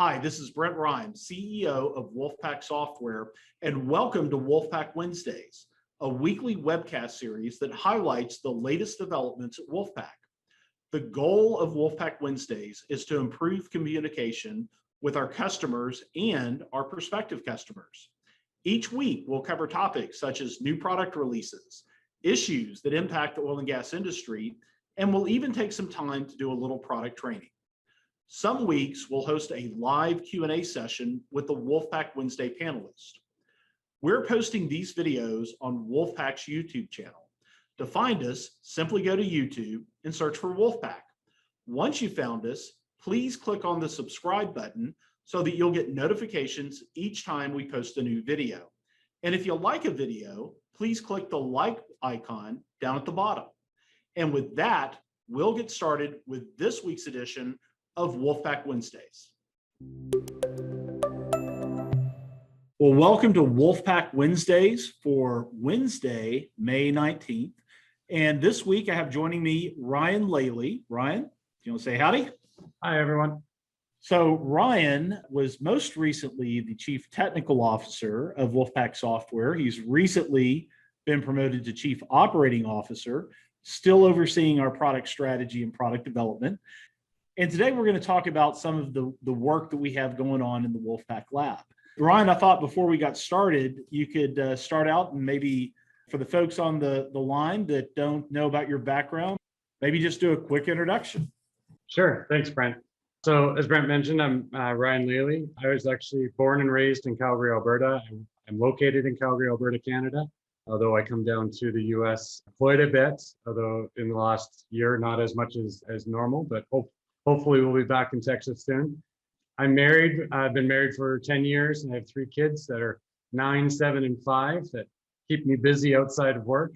Hi, this is Brent Rhymes, CEO of WolfePak Software, and welcome to WolfePak Wednesdays, a weekly webcast series that highlights the latest developments at WolfePak. The goal of WolfePak Wednesdays is to improve communication with our customers and our prospective customers. Each week, we'll cover topics such as new product releases, issues that impact the oil and gas industry, and we'll even take some time to do a little product training. Some weeks, we'll host a live Q&A session with the WolfePak Wednesday panelists. We're posting these videos on WolfePak's YouTube channel. To find us, simply go to YouTube and search for WolfePak. Once you found us, please click on the subscribe button so that you'll get notifications each time we post a new video. And if you like a video, please click the like icon down at the bottom. And with that, we'll get started with this week's edition of WolfePak Wednesdays. Well, welcome to WolfePak Wednesdays for Wednesday, May 19th. And this week I have joining me Ryan Lailey. Ryan, do you want to say howdy? Hi, everyone. So Ryan was most recently the Chief Technical Officer of WolfePak Software. He's recently been promoted to Chief Operating Officer, still overseeing our product strategy and product development. And today we're going to talk about some of the work that we have going on in the WolfePak Lab. Ryan, I thought before we got started, you could start out and maybe for the folks on the line that don't know about your background, maybe just do a quick introduction. Sure. Thanks, Brent. So as Brent mentioned, I'm Ryan Lailey. I was actually born and raised in Calgary, Alberta. I'm located in Calgary, Alberta, Canada, although I come down to the US quite a bit, although in the last year, not as much as normal, but hopefully we'll be back in Texas soon. I'm married. I've been married for 10 years and I have 3 kids that are 9, 7, and 5 that keep me busy outside of work.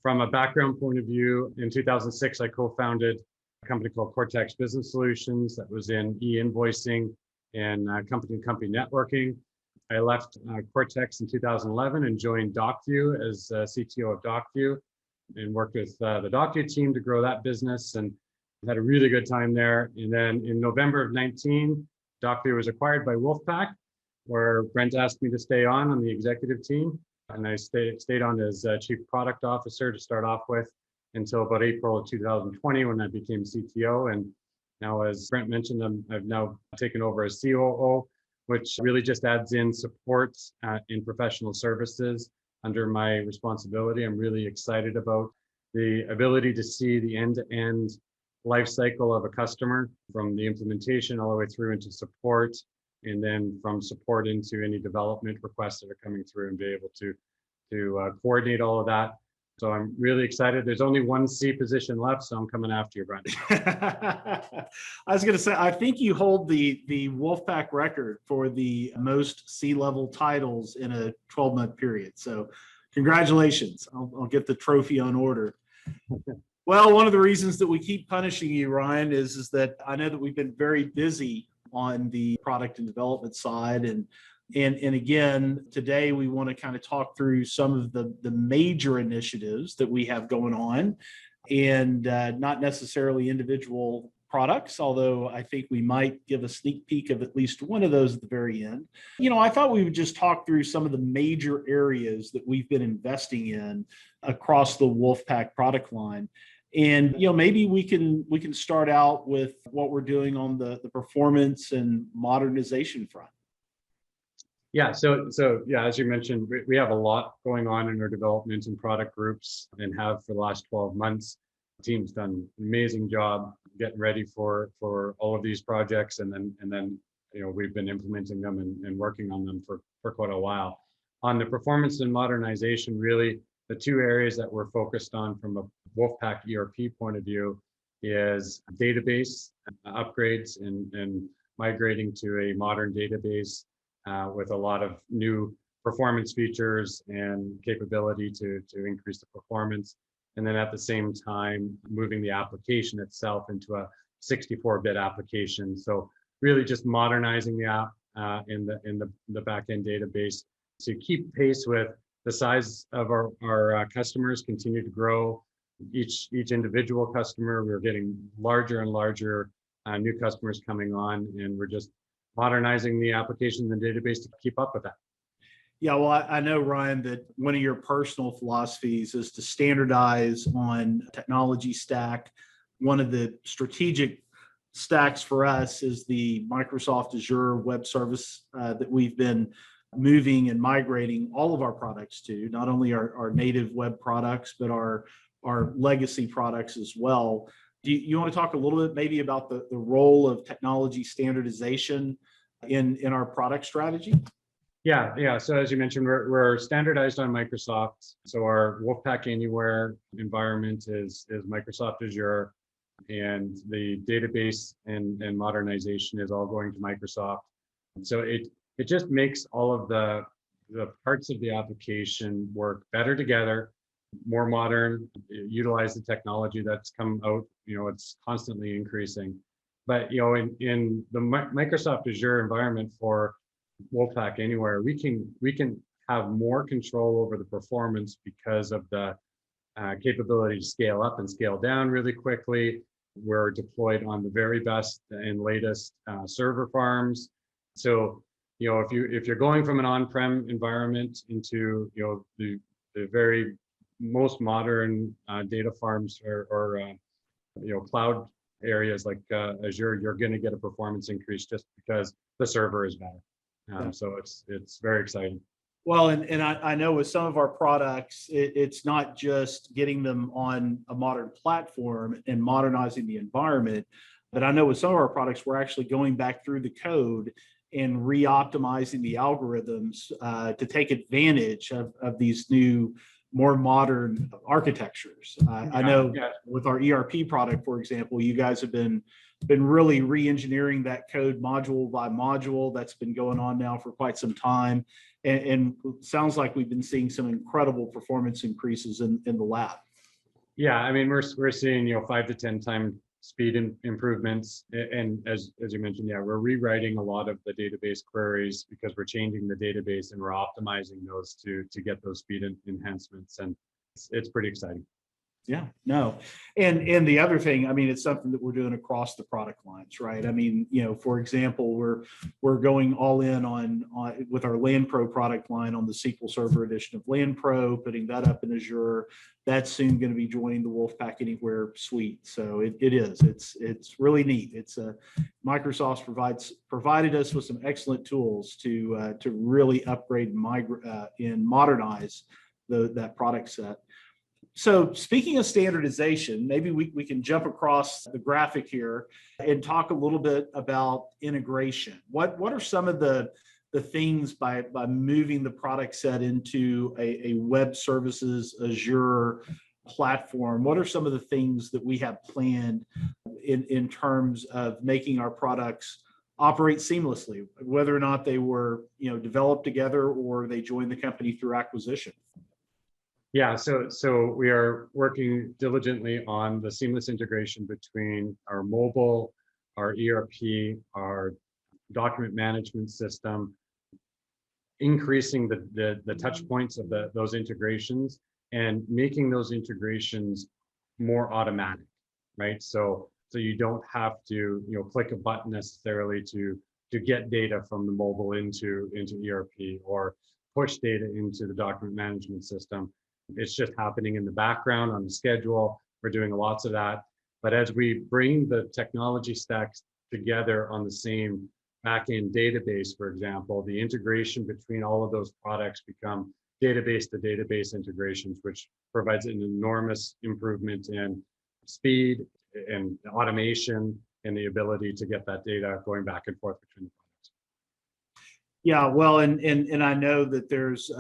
From a background point of view, in 2006, I co-founded a company called Cortex Business Solutions that was in e-invoicing and company-to-company networking. I left Cortex in 2011 and joined DocView as CTO of DocView and worked with the DocView team to grow that business and had a really good time there. And then in November of 19, DocView was acquired by WolfePak, where Brent asked me to stay on the executive team. And I stayed on as Chief Product Officer to start off with until about April of 2020 when I became CTO. And now, as Brent mentioned, I've now taken over as COO, which really just adds in support in professional services under my responsibility. I'm really excited about the ability to see the end-to-end life cycle of a customer from the implementation all the way through into support, and then from support into any development requests that are coming through and be able to coordinate all of that. So I'm really excited. There's only one C position left, so I'm coming after you, Brent. I was going to say, I think you hold the WolfePak record for the most C-level titles in a 12-month period. So congratulations. I'll get the trophy on order. Well, one of the reasons that we keep punishing you, Ryan, is that I know that we've been very busy on the product and development side. And again, today we want to kind of talk through some of the major initiatives that we have going on and not necessarily individual products, although I think we might give a sneak peek of at least one of those at the very end. You know, I thought we would just talk through some of the major areas that we've been investing in across the WolfePak product line. And, you know, maybe we can start out with what we're doing on the performance and modernization front. Yeah, so yeah, as you mentioned, we have a lot going on in our development and product groups and have for the last 12 months. The team's done an amazing job getting ready for all of these projects, and then you know, we've been implementing them and working on them for quite a while. On the performance and modernization, really the 2 areas that we're focused on from a WolfePak ERP point of view is database upgrades and migrating to a modern database with a lot of new performance features and capability to increase the performance. And then at the same time, moving the application itself into a 64-bit application. So really just modernizing the app in the back-end database to keep pace with the size of our customers continue to grow. Each individual customer, we're getting larger and larger new customers coming on, and we're just modernizing the application and the database to keep up with that. Yeah, well, I know, Ryan, that one of your personal philosophies is to standardize on technology stack. One of the strategic stacks for us is the Microsoft Azure web service that we've been moving and migrating all of our products to, not only our native web products, but our legacy products as well. Do you want to talk a little bit maybe about the role of technology standardization in our product strategy? Yeah. So as you mentioned, we're standardized on Microsoft. So our Wolfpack Anywhere environment is Microsoft Azure, and the database and modernization is all going to Microsoft. So it just makes all of the parts of the application work better together, more modern, utilize the technology that's come out. It's constantly increasing. But in the Microsoft Azure environment for Wolfpack Anywhere, we can have more control over the performance because of the capability to scale up and scale down really quickly. We're deployed on the very best and latest server farms. So if you're going from an on-prem environment into the very most modern data farms or cloud areas like Azure, you're going to get a performance increase just because the server is better. So it's very exciting. Well, and I know with some of our products, it's not just getting them on a modern platform and modernizing the environment, but I know with some of our products, we're actually going back through the code and re-optimizing the algorithms to take advantage of these new, more modern architectures. I know with our ERP product, for example, you guys have been really re-engineering that code module by module. That's been going on now for quite some time. And sounds like we've been seeing some incredible performance increases in the lab. Yeah, I mean, we're seeing 5 to 10 times speed improvements, and as you mentioned, yeah, we're rewriting a lot of the database queries because we're changing the database and we're optimizing those to get those speed enhancements, and it's pretty exciting. Yeah, no. And the other thing, I mean, it's something that we're doing across the product lines, right? I mean, for example, we're going all in on with our LandPro product line on the SQL Server edition of LandPro, putting that up in Azure. That's soon going to be joining the Wolfpack Anywhere suite. So it's really neat. Microsoft's provided us with some excellent tools to really upgrade and modernize that product set. So speaking of standardization, maybe we can jump across the graphic here and talk a little bit about integration. What are some of the things by moving the product set into a web services Azure platform? What are some of the things that we have planned in terms of making our products operate seamlessly, whether or not they were developed together or they joined the company through acquisition? Yeah, so we are working diligently on the seamless integration between our mobile, our ERP, our document management system, increasing the touch points of those integrations and making those integrations more automatic, right? So you don't have to click a button necessarily to get data from the mobile into ERP or push data into the document management system. It's just happening in the background on the schedule. We're doing lots of that. But as we bring the technology stacks together on the same backend database, for example, the integration between all of those products become database to database integrations, which provides an enormous improvement in speed and automation and the ability to get that data going back and forth between the products. Yeah, well, and I know that there's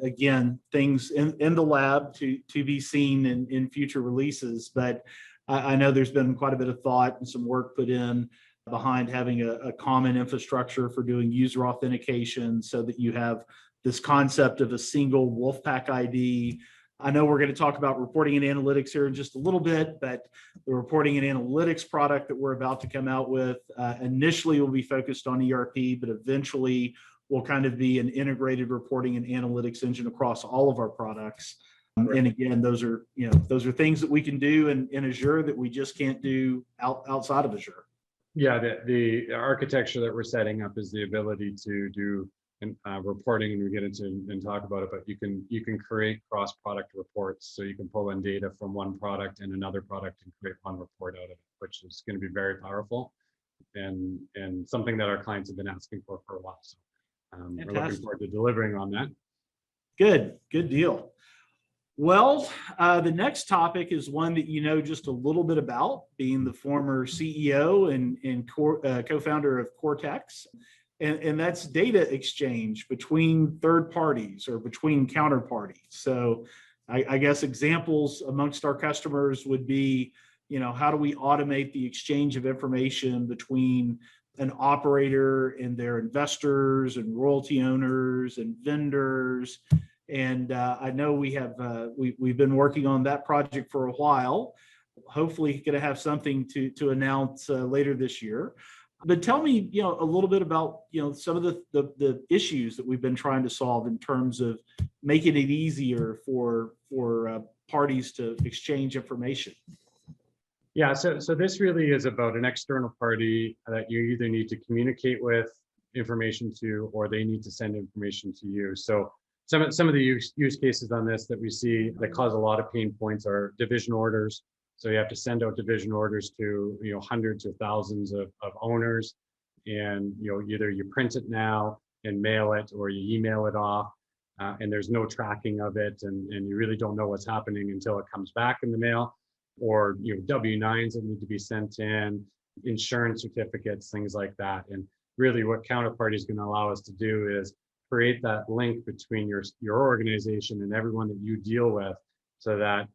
again things in the lab to be seen in future releases, but I know there's been quite a bit of thought and some work put in behind having a common infrastructure for doing user authentication so that you have this concept of a single Wolfpack ID. I know we're going to talk about reporting and analytics here in just a little bit, but the reporting and analytics product that we're about to come out with initially will be focused on ERP, but eventually will kind of be an integrated reporting and analytics engine across all of our products. And again, those are things that we can do in Azure that we just can't do outside of Azure. Yeah, the architecture that we're setting up is the ability to do reporting, and we get into and talk about it. But you can create cross-product reports, so you can pull in data from one product and another product and create one report out of it, which is going to be very powerful and something that our clients have been asking for a while. So we're looking forward to delivering on that. Good deal. Well, the next topic is one that you know just a little bit about, being the former CEO and co-founder of Cortex, and that's data exchange between third parties or between counterparties. So I guess examples amongst our customers would be, how do we automate the exchange of information between an operator and their investors and royalty owners and vendors. And I know we've been working on that project for a while. Hopefully, going to have something to announce later this year. But tell me, a little bit about some of the issues that we've been trying to solve in terms of making it easier for parties to exchange information. Yeah, so this really is about an external party that you either need to communicate with information to, or they need to send information to you. So some of the use cases on this that we see that cause a lot of pain points are division orders. So you have to send out division orders to hundreds of thousands of owners, and either you print it now and mail it, or you email it off, and there's no tracking of it, and you really don't know what's happening until it comes back in the mail. Or W-9s that need to be sent in, insurance certificates, things like that. And really what Counterparty is going to allow us to do is create that link between your organization and everyone that you deal with, so that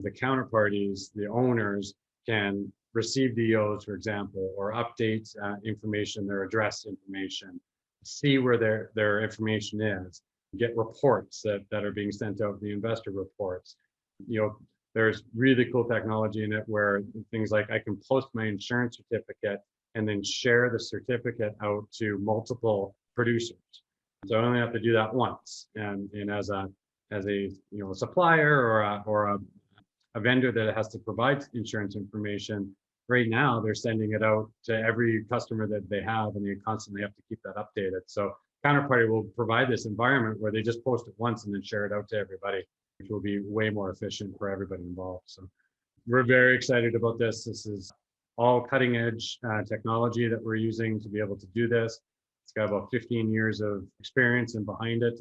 the counterparties, the owners, can receive DOs, for example, or update information, their address information, see where their information is, get reports that are being sent out, the investor reports. There's really cool technology in it where things like I can post my insurance certificate and then share the certificate out to multiple producers. So I only have to do that once. And as a supplier or a vendor that has to provide insurance information, right now they're sending it out to every customer that they have, and they constantly have to keep that updated. So Counterparty will provide this environment where they just post it once and then share it out to everybody, which will be way more efficient for everybody involved. So we're very excited about this. This is all cutting edge technology that we're using to be able to do this. It's got about 15 years of experience and behind it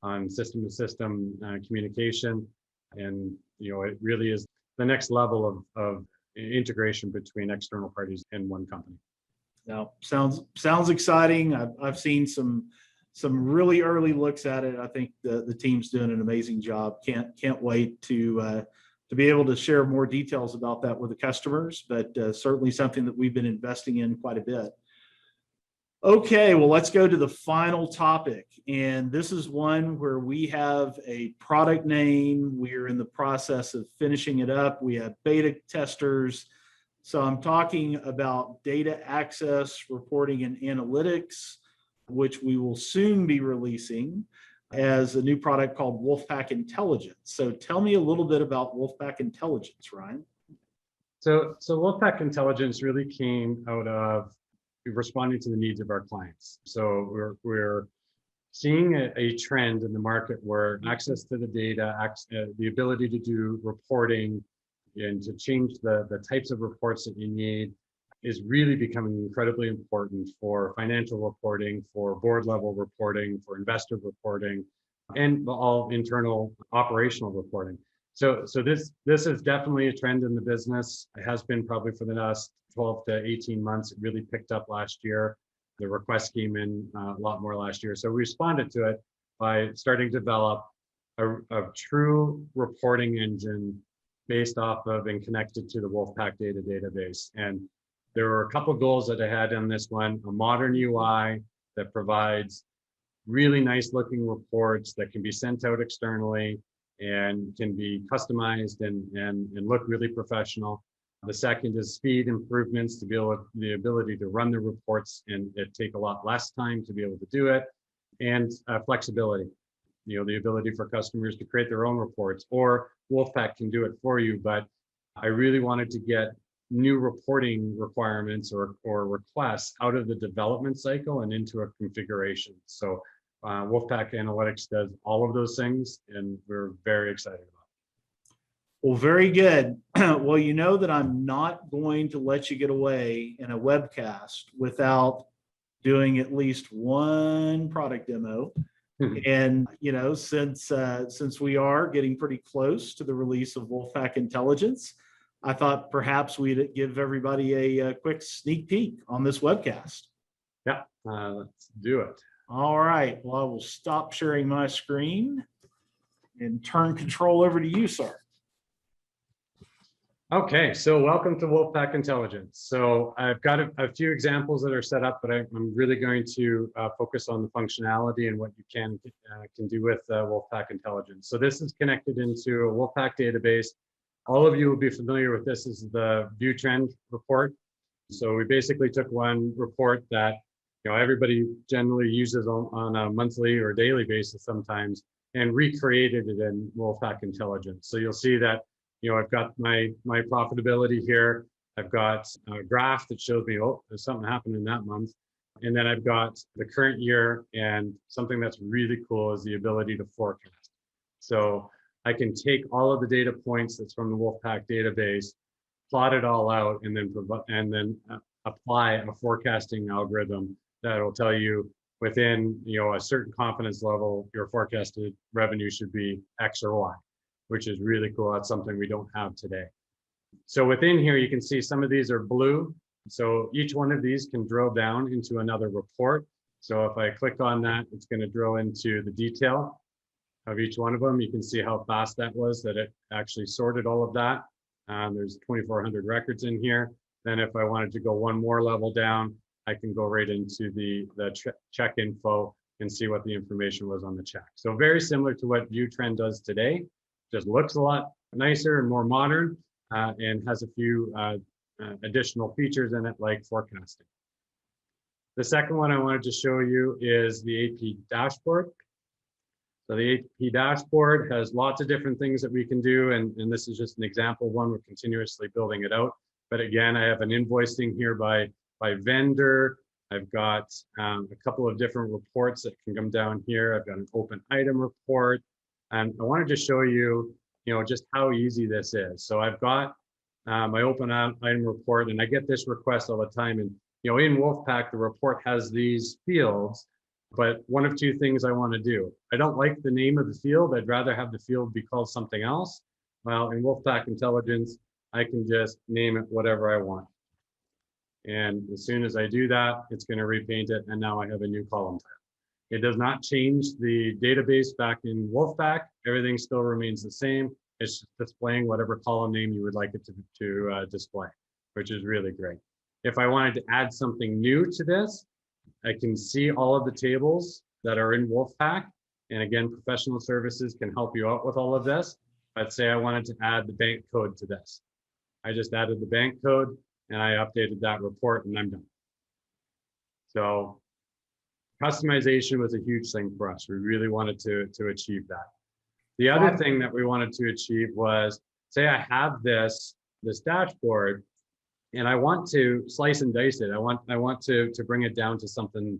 on system to system communication. And, it really is the next level of integration between external parties in one company. Now, sounds exciting. I've seen some really early looks at it. I think the team's doing an amazing job. Can't wait to be able to share more details about that with the customers, but certainly something that we've been investing in quite a bit. Okay, well, let's go to the final topic. And this is one where we have a product name. We're in the process of finishing it up. We have beta testers. So I'm talking about data access, reporting, and analytics, which we will soon be releasing as a new product called WolfePak Intelligence. So tell me a little bit about WolfePak Intelligence, Ryan. So WolfePak Intelligence really came out of responding to the needs of our clients. So we're seeing a trend in the market where access to the data, the ability to do reporting and to change the types of reports that you need is really becoming incredibly important for financial reporting, for board level reporting, for investor reporting, and all internal operational reporting. So this is definitely a trend in the business. It has been probably for the last 12 to 18 months. It really picked up last year. The request came in a lot more last year. So we responded to it by starting to develop a true reporting engine based off of and connected to the Wolfpack data database. And there were a couple of goals that I had on this one: a modern UI that provides really nice looking reports that can be sent out externally and can be customized and look really professional. The second is speed improvements to be able the ability to run the reports and it take a lot less time to be able to do it, and flexibility. The ability for customers to create their own reports, or Wolfpack can do it for you. But I really wanted to get new reporting requirements or requests out of the development cycle and into a configuration. So WolfePak Analytics does all of those things, and we're very excited about it. Well, very good. Well, you know that I'm not going to let you get away in a webcast without doing at least one product demo. And since we are getting pretty close to the release of WolfePak Intelligence, I thought perhaps we'd give everybody a quick sneak peek on this webcast. Yeah, let's do it. All right. Well, I will stop sharing my screen and turn control over to you, sir. Okay, so welcome to WolfePak Intelligence. So I've got a few examples that are set up, but I'm really going to focus on the functionality and what you can do with WolfePak Intelligence. So this is connected into a Wolfpack database. All of you will be familiar with this. This is the view trend report. So we basically took one report that everybody generally uses on a monthly or daily basis sometimes, and recreated it in WolfePak Intelligence. So you'll see that I've got my profitability here. I've got a graph that shows me, oh, there's something happened in that month. And then I've got the current year, and something that's really cool is the ability to forecast. So I can take all of the data points that's from the Wolfpack database, plot it all out, and then apply a forecasting algorithm that will tell you within a certain confidence level, your forecasted revenue should be X or Y, which is really cool. That's something we don't have today. So within here, you can see some of these are blue. So each one of these can drill down into another report. So if I click on that, it's going to drill into the detail of each one of them. You can see how fast that was, that it actually sorted all of that. There's 2,400 records in here. Then if I wanted to go one more level down, I can go right into the check info and see what the information was on the check. So very similar to what ViewTrend does today, just looks a lot nicer and more modern, and has a few additional features in it, like forecasting. The second one I wanted to show you is the AP dashboard. So the AP dashboard has lots of different things that we can do, and this is just an example one. We're continuously building it out. But again, I have an invoicing here by vendor. I've got a couple of different reports that can come down here. I've got an open item report. And I wanted to show you, just how easy this is. So I've got my open item report, and I get this request all the time. And in Wolfpack, the report has these fields, but one of two things I want to do. I don't like the name of the field. I'd rather have the field be called something else. Well, in WolfPak Intelligence, I can just name it whatever I want. And as soon as I do that, it's going to repaint it, and now I have a new column title. It does not change the database back in Wolfpack. Everything still remains the same. It's just displaying whatever column name you would like it to display, which is really great. If I wanted to add something new to this, I can see all of the tables that are in Wolfpack. And again, professional services can help you out with all of this. Let's say I wanted to add the bank code to this. I just added the bank code, and I updated that report, and I'm done. So customization was a huge thing for us. We really wanted to achieve that. The other thing that we wanted to achieve was, say I have this dashboard, and I want to slice and dice it. I want to bring it down to something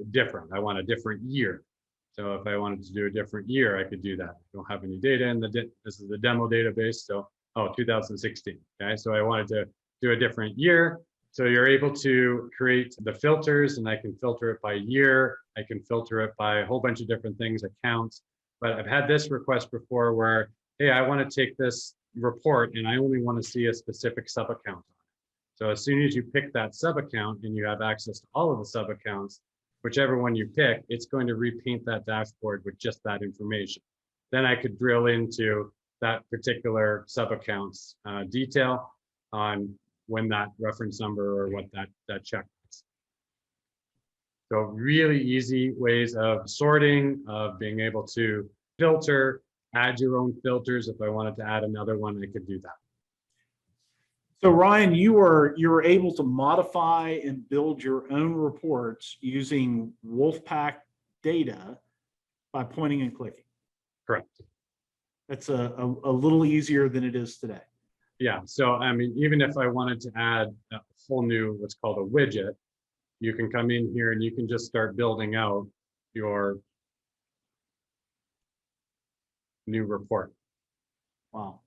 different. I want a different year. So if I wanted to do a different year, I could do that. I don't have any data in this is the demo database. So 2016. Okay, so I wanted to do a different year. So you're able to create the filters, and I can filter it by year. I can filter it by a whole bunch of different things, accounts. But I've had this request before where, hey, I want to take this report and I only want to see a specific sub account on it. So as soon as you pick that sub account and you have access to all of the sub accounts, whichever one you pick, it's going to repaint that dashboard with just that information. Then I could drill into that particular sub account's detail on when that reference number or what that check is. So really easy ways of sorting, of being able to filter, add your own filters. If I wanted to add another one, I could do that. So Ryan, you were able to modify and build your own reports using Wolfpack data by pointing and clicking. Correct. That's a little easier than it is today. Yeah, so I mean, even if I wanted to add a whole new, what's called a widget, you can come in here and you can just start building out your new report. Wow.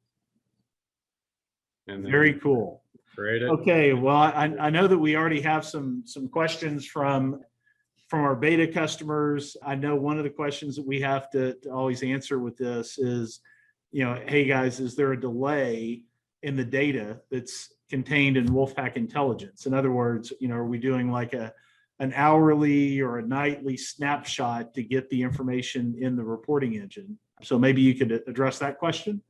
And then Very cool. create it. Okay, well, I know that we already have some questions from our beta customers. I know one of the questions that we have to always answer with this is, hey guys, is there a delay in the data that's contained in Wolfpack Intelligence? In other words, are we doing like an hourly or a nightly snapshot to get the information in the reporting engine? So maybe you could address that question.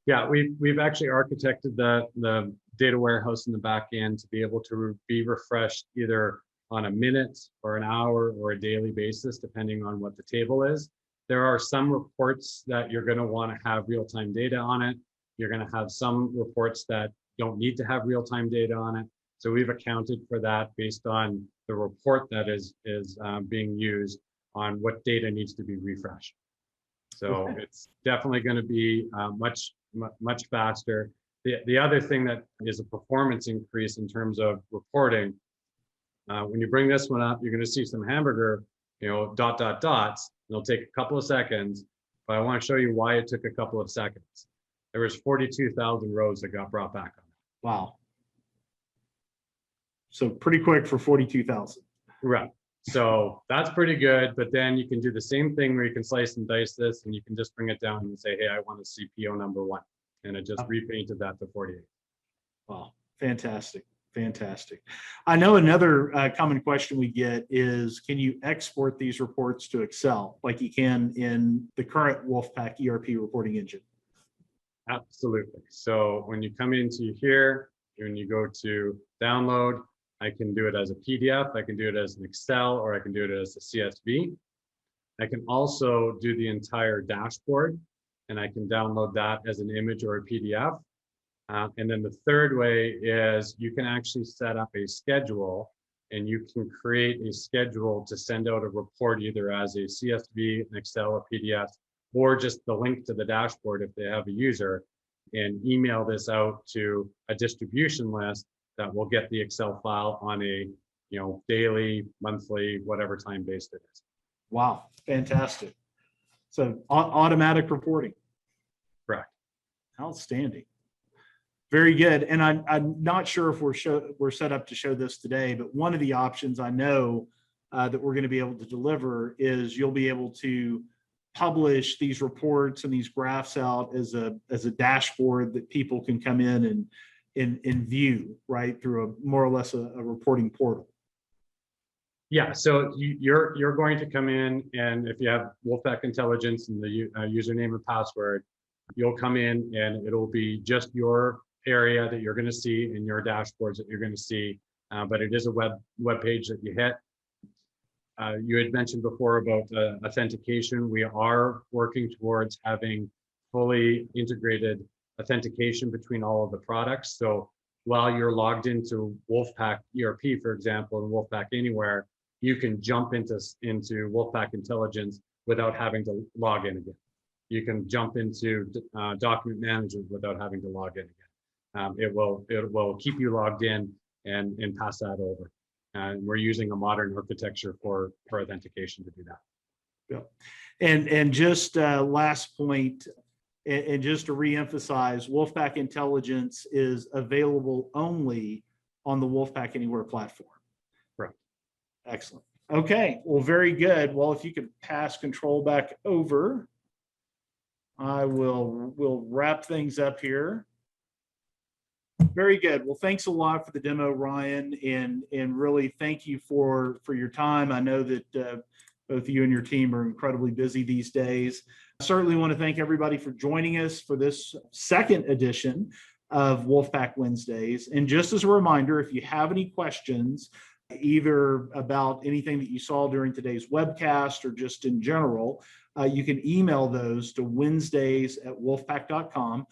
Yeah, we've actually architected the data warehouse in the back end to be able to be refreshed either on a minute or an hour or a daily basis, depending on what the table is. There are some reports that you're going to want to have real-time data on it. You're going to have some reports that don't need to have real-time data on it. So we've accounted for that based on the report that is being used on what data needs to be refreshed. So it's definitely going to be much faster. The other thing that is a performance increase in terms of reporting, when you bring this one up, you're going to see some hamburger, dots. It'll take a couple of seconds, but I want to show you why it took a couple of seconds. There was 42,000 rows that got brought back on it. Wow. So pretty quick for 42,000. Right. So that's pretty good, but then you can do the same thing where you can slice and dice this and you can just bring it down and say, hey, I want to see PO number 1. And it just repainted that to 48. Wow, fantastic, fantastic. I know another common question we get is, can you export these reports to Excel like you can in the current Wolfpack ERP reporting engine? Absolutely. So when you come into here, when you go to download, I can do it as a PDF, I can do it as an Excel, or I can do it as a CSV. I can also do the entire dashboard, and I can download that as an image or a PDF. And then the third way is you can actually set up a schedule, and you can create a schedule to send out a report either as a CSV, an Excel, or PDF, or just the link to the dashboard if they have a user, and email this out to a distribution list that will get the Excel file on a daily, monthly, whatever time based it is. Wow, fantastic. So automatic reporting. Correct. Outstanding. Very good. And I'm not sure if we're set up to show this today, but one of the options I know that we're going to be able to deliver is you'll be able to publish these reports and these graphs out as a dashboard that people can come in and view, right, through a more or less a reporting portal. Yeah, so you're going to come in, and if you have WolfePak Intelligence and the username and password, you'll come in and it'll be just your area that you're going to see in your dashboards that you're going to see, but it is a web page that you hit. You had mentioned before about authentication. We are working towards having fully integrated authentication between all of the products. So while you're logged into WolfePak ERP, for example, and WolfePak Anywhere, you can jump into WolfePak Intelligence without having to log in again. You can jump into document management without having to log in again. It will keep you logged in and pass that over. And we're using a modern architecture for authentication to do that. Yeah. And just last point, and just to reemphasize, WolfePak Intelligence is available only on the WolfePak Anywhere platform. Right. Excellent. Okay. Well, very good. Well, if you could pass control back over, we'll wrap things up here. Very good. Well, thanks a lot for the demo, Ryan, and really thank you for your time. I know that both you and your team are incredibly busy these days. I certainly want to thank everybody for joining us for this second edition of Wolfpack Wednesdays. And just as a reminder, if you have any questions, either about anything that you saw during today's webcast or just in general, you can email those to wednesdays@wolfpack.com.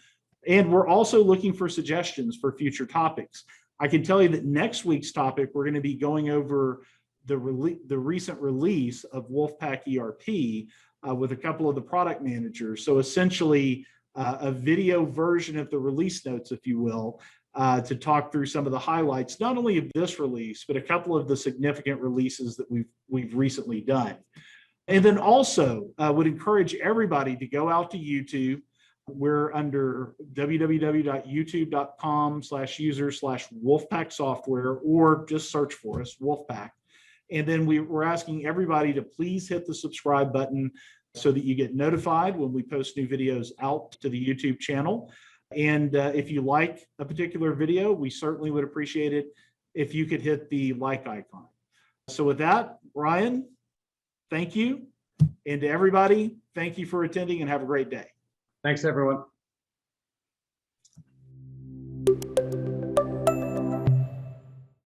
And we're also looking for suggestions for future topics. I can tell you that next week's topic, we're going to be going over the recent release of WolfePak ERP with a couple of the product managers. So essentially, a video version of the release notes, if you will, to talk through some of the highlights, not only of this release, but a couple of the significant releases that we've recently done. And then also would encourage everybody to go out to YouTube. We're under www.youtube.com/user/Wolfpack software, or just search for us, Wolfpack. And then we're asking everybody to please hit the subscribe button so that you get notified when we post new videos out to the YouTube channel. And if you like a particular video, we certainly would appreciate it if you could hit the like icon. So with that, Ryan, thank you. And to everybody, thank you for attending and have a great day. Thanks, everyone.